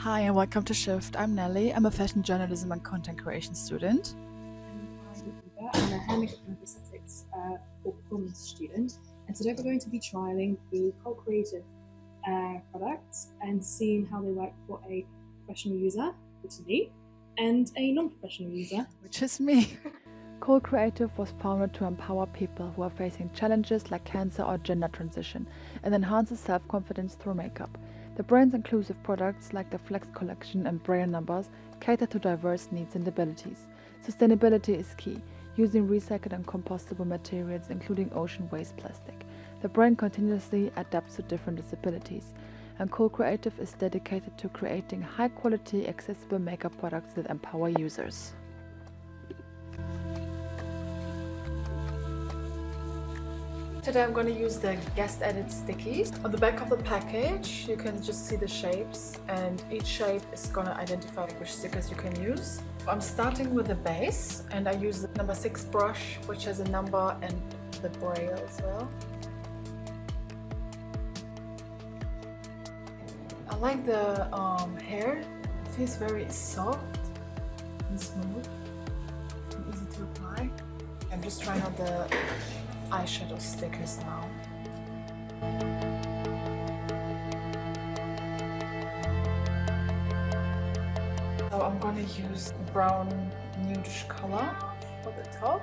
Hi and welcome to Shift. I'm Nelly. I'm a fashion journalism and content creation student. I'm a hair makeup and aesthetics for performance student, and today we're going to be trialling the Kohlkreative products and seeing how they work for a professional user, which is me, and a non-professional user, which is me. Kohlkreative was founded to empower people who are facing challenges like cancer or gender transition and enhances self-confidence through makeup. The brand's inclusive products like the Flex collection and Braille numbers cater to diverse needs and abilities. Sustainability is key, using recycled and compostable materials including ocean waste plastic. The brand continuously adapts to different disabilities, and Kohlkreative is dedicated to creating high-quality, accessible makeup products that empower users. Today I'm going to use the guest edit stickies. On the back of the package you can just see the shapes, and each shape is going to identify which stickers you can use. I'm starting with the base, and I use the number 6 brush, which has a number and the braille as well. I like the hair. It feels very soft and smooth and easy to apply. I'm just trying out the eyeshadow stickers now. So I'm going to use brown nudish color for the top.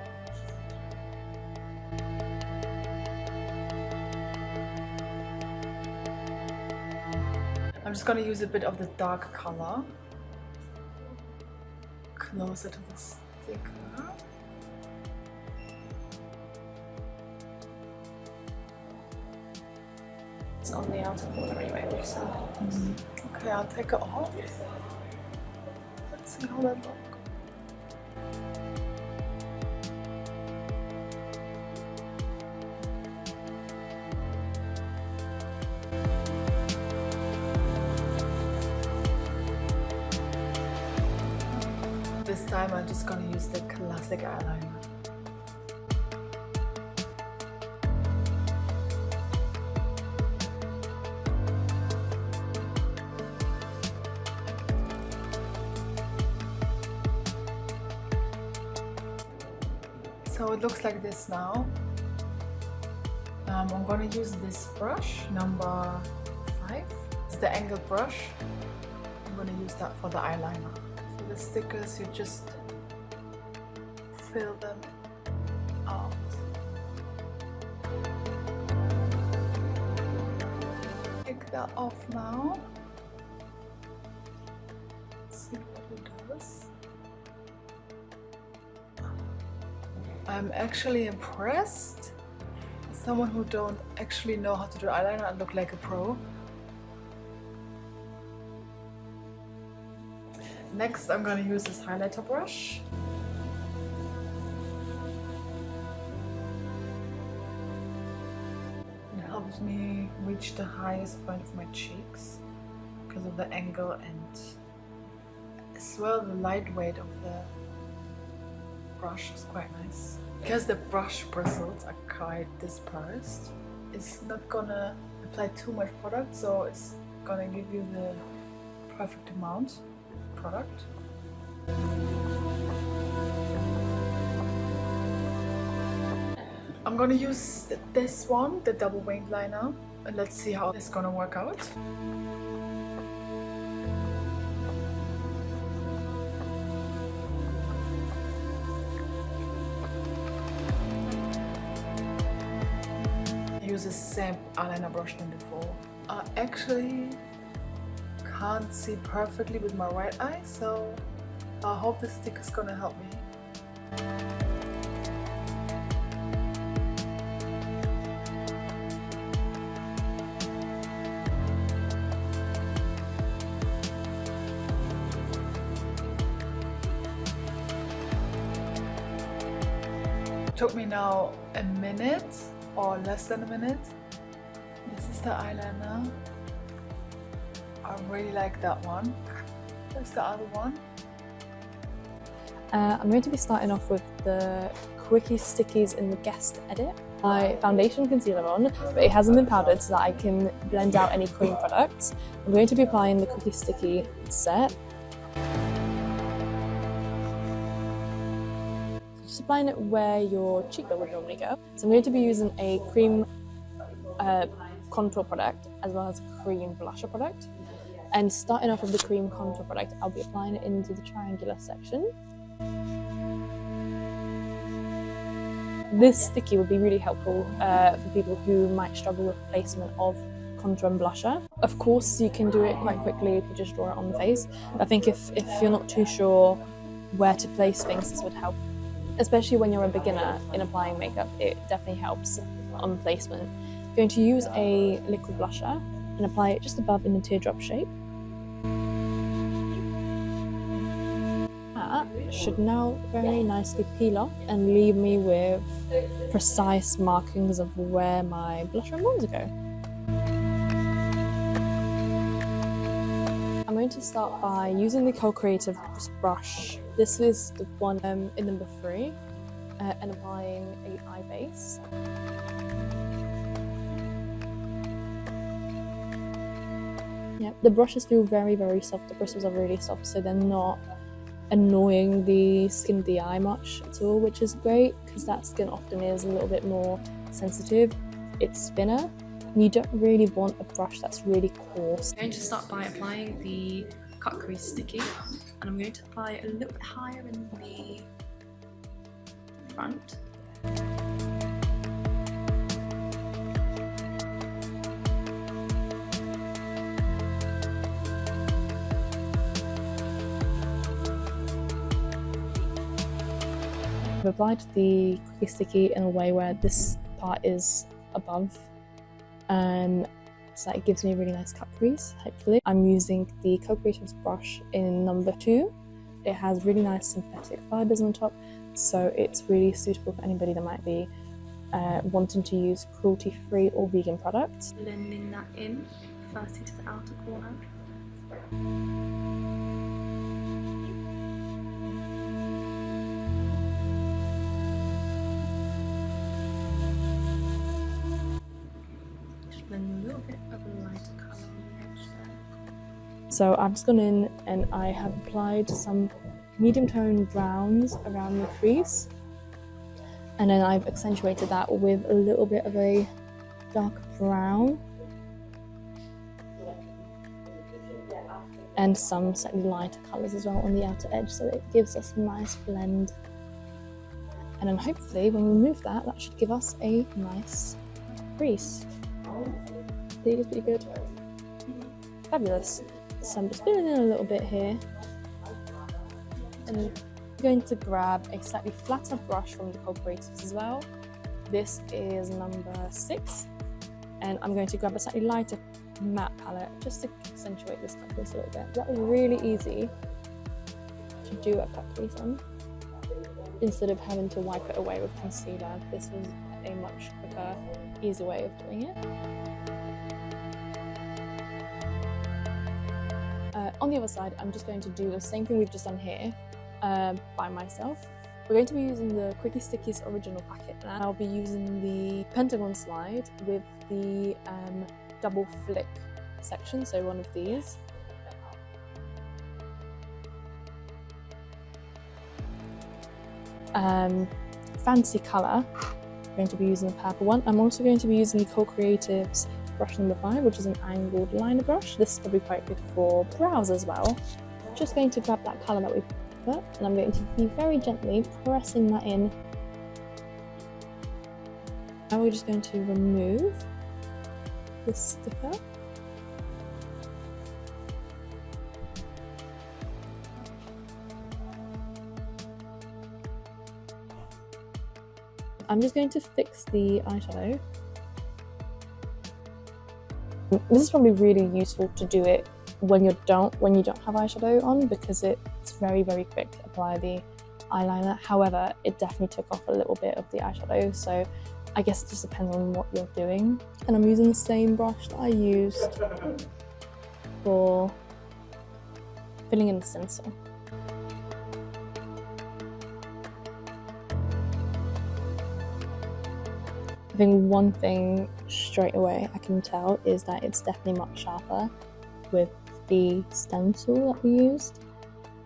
I'm just going to use a bit of the dark color closer to the sticker. it's on the outer corner anyway, so. Okay, I'll take it off. Let's see how that looks. This time I'm just gonna use the classic eyeliner. So it looks like this now. I'm going to use this brush, number 5. It's the angled brush. I'm going to use that for the eyeliner. For the stickers, you just fill them out. Take that off now. Let's see what it does. I'm actually impressed. As someone who don't actually know how to do eyeliner, I look like a pro. Next, I'm going to use this highlighter brush. It helps me reach the highest point of my cheeks because of the angle, and as well the lightweight of the brush is quite nice. Because the brush bristles are quite dispersed, it's not gonna apply too much product, so it's gonna give you the perfect amount of product. I'm gonna use this one, the double winged liner, and let's see how it's gonna work out. Use the same eyeliner brush than before. I actually can't see perfectly with my right eye, so I hope this stick is gonna help me. It took me now a minute or less than a minute. This is the eyeliner. I really like that one. There's the other one. I'm going to be starting off with the Quickie Stickies in the guest edit. my foundation concealer on, but it hasn't been powdered so that I can blend out any cream products. I'm going to be applying the Cookie Sticky set. Just applying it where your cheekbone would normally go. So I'm going to be using a cream contour product as well as a cream blusher product. And starting off with the cream contour product, I'll be applying it into the triangular section. This sticky would be really helpful for people who might struggle with placement of contour and blusher. Of course, you can do it quite quickly if you just draw it on the face. I think if you're not too sure where to place things, this would help. Especially when you're a beginner in applying makeup, it definitely helps on placement. I'm going to use a liquid blusher and apply it just above in the teardrop shape. That should now very nicely peel off and leave me with precise markings of where my blusher and bronzer go. I'm going to start by using the Kohlkreatives brush. This is the one in number 3, and applying an eye base. Yeah, the brushes feel very, very soft. The bristles are really soft, so they're not annoying the skin of the eye much at all, which is great because that skin often is a little bit more sensitive. It's thinner, and you don't really want a brush that's really coarse. I'm going to start by applying the Kohlkreatives Sticky, and I'm going to apply it a little bit higher in the front. I've applied the Cookie Sticky in a way where this part is above, so that it gives me a really nice cut crease, hopefully. I'm using the Kohlkreatives brush in number 2. It has really nice synthetic fibres on top, so it's really suitable for anybody that might be wanting to use cruelty-free or vegan products. Blending that in, firstly to the outer corner. A little bit of a lighter colour on the edge there. So I've just gone in and I have applied some medium tone browns around the crease, and then I've accentuated that with a little bit of a dark brown and some slightly lighter colours as well on the outer edge, so it gives us a nice blend. And then hopefully when we remove that, that should give us a nice crease. I think it's pretty good. Fabulous. So I'm just filling in a little bit here, and I'm going to grab a slightly flatter brush from the Kohlkreatives as well. This is number 6, and I'm going to grab a slightly lighter matte palette just to accentuate this cut crease a little bit. That was really easy to do a cut crease on. Instead of having to wipe it away with concealer, this was a much quicker, easy way of doing it. On the other side, I'm just going to do the same thing we've just done here by myself. We're going to be using the Cookie Sticky's original packet, and I'll be using the Pentagon slide with the double flick section, so one of these. Fancy colour, I'm going to be using the purple one. I'm also going to be using the Kohlkreatives brush number 5, which is an angled liner brush. This is probably quite good for brows as well. Just going to grab that colour that we put, and I'm going to be very gently pressing that in. Now we're just going to remove the sticker. I'm just going to fix the eyeshadow. This is probably really useful to do it when you don't have eyeshadow on, because it's very, very quick to apply the eyeliner. However, it definitely took off a little bit of the eyeshadow, so I guess it just depends on what you're doing. And I'm using the same brush that I used for filling in the stencil. I think one thing straight away I can tell is that it's definitely much sharper with the stencil that we used.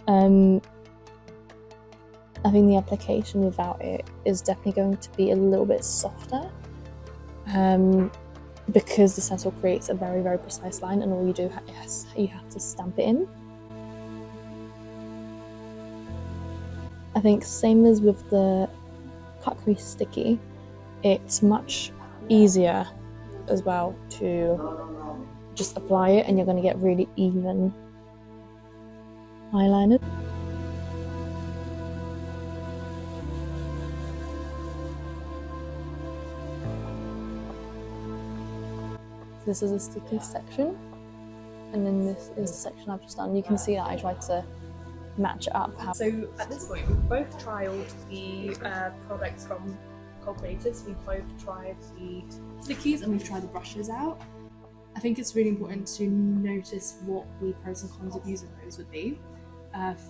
I think the application without it is definitely going to be a little bit softer, because the stencil creates a very, very precise line, and all you do is you have to stamp it in. I think same as with the cut crease sticky, it's much easier as well to just apply it, and you're going to get really even eyeliner. This is a sticky section, and then this is the section I've just done. You can see that I tried to match it up. So at this point, we've both trialed the products from Kohlkreatives. We've both tried the stickies and we've tried the brushes out. I think it's really important to notice what the pros and cons of using those would be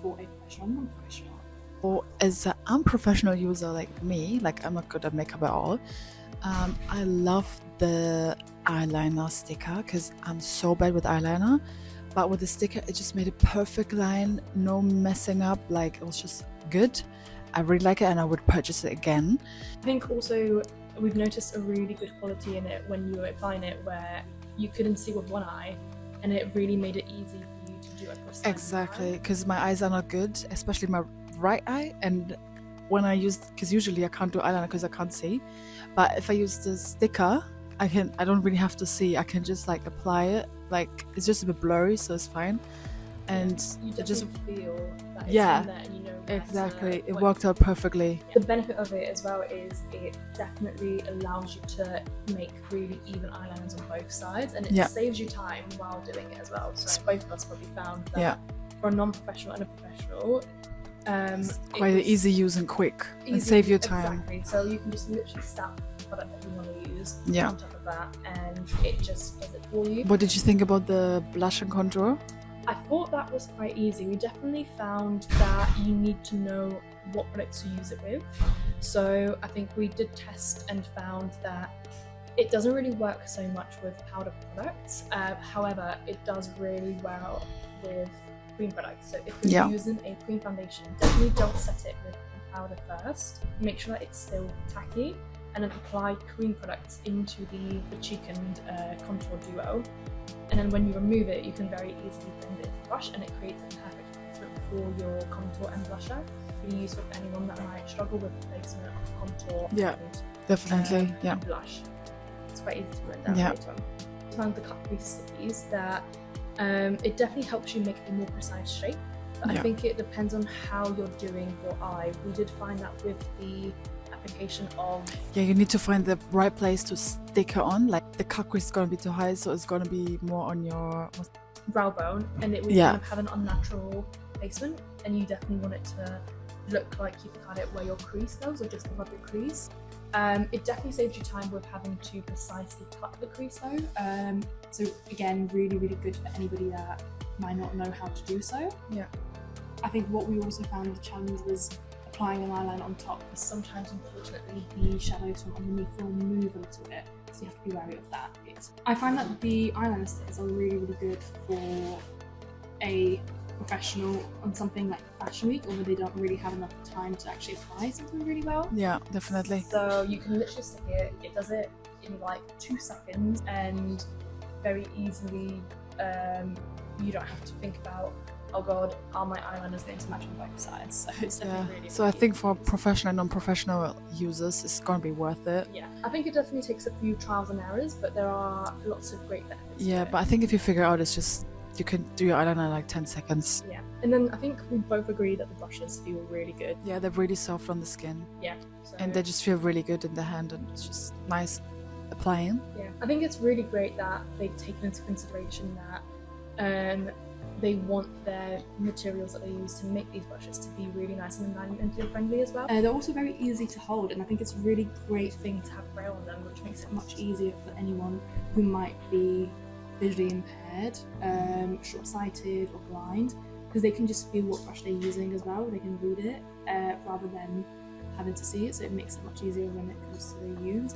for a professional and non-professional. Or as an unprofessional user like me, like I'm not good at makeup at all, I love the eyeliner sticker because I'm so bad with eyeliner, but with the sticker it just made a perfect line, no messing up, like it was just good. I really like it and I would purchase it again. I think also we've noticed a really good quality in it when you were applying it, where you couldn't see with one eye and it really made it easy for you to do a precise Exactly, line. because my eyes are not good, especially my right eye, and when I use, because usually I can't do eyeliner because I can't see, but if I use the sticker I don't really have to see, I can just like apply it, like it's just a bit blurry so it's fine. And you it just feel that it's yeah, in there and you know where exactly, to it point. worked out perfectly. The benefit of it as well is it definitely allows you to make really even eyeliners on both sides, and it saves you time while doing it as well. So both of us probably found that for a non-professional and a professional, it's quite easy use and quick and save your time. Exactly. So you can just literally stamp the product that you want to use on top of that, and it just does it for you. What did you think about the blush and contour? I thought that was quite easy. We definitely found that you need to know what products to use it with. So I think we did test and found that it doesn't really work so much with powder products. However, it does really well with cream products. So if you're using a cream foundation, definitely don't set it with cream powder first. Make sure that it's still tacky, and then apply cream products into the cheek and contour duo. And then when you remove it, you can very easily blend it into the brush, and it creates a perfect placement for your contour and blusher. You can use with anyone that might struggle with the placement of contour and definitely and blush. It's quite easy to blend out later on. I found the cut crease stickies that it definitely helps you make a more precise shape. But I think it depends on how you're doing your eye. We did find that with the application of you need to find the right place to stick it on. Like the cut crease is going to be too high, so it's going to be more on your brow bone, and it will kind of have an unnatural placement, and you definitely want it to look like you've cut it where your crease goes, or just above the crease. It definitely saves you time with having to precisely cut the crease though. So again, really, really good for anybody that might not know how to do so. I think what we also found the challenge was applying an eyeliner on top, because sometimes unfortunately the shadows from underneath will move a little bit, so you have to be wary of that. I find that the eyeliner stickers are really, really good for a professional on something like Fashion Week, or where they don't really have enough time to actually apply something really well. Yeah, definitely. So you can literally stick it does it in like 2 seconds, and very easily you don't have to think about, oh god, are my eyeliners going to match on both sides? So it's definitely really, so I think for professional and non-professional users it's going to be worth it. I think it definitely takes a few trials and errors, but there are lots of great benefits to it. But I think if you figure out, it's just you can do your eyeliner in like 10 seconds. And then I think we both agree that the brushes feel really good. They're really soft on the skin. So, and they just feel really good in the hand, and it's just nice applying. I think it's really great that they've taken into consideration that they want their materials that they use to make these brushes to be really nice and environmentally friendly as well. They're also very easy to hold, and I think it's a really great thing to have braille on them, which makes it much easier for anyone who might be visually impaired, short-sighted or blind, because they can just feel what brush they're using as well. They can read it rather than having to see it, so it makes it much easier when it comes to their use.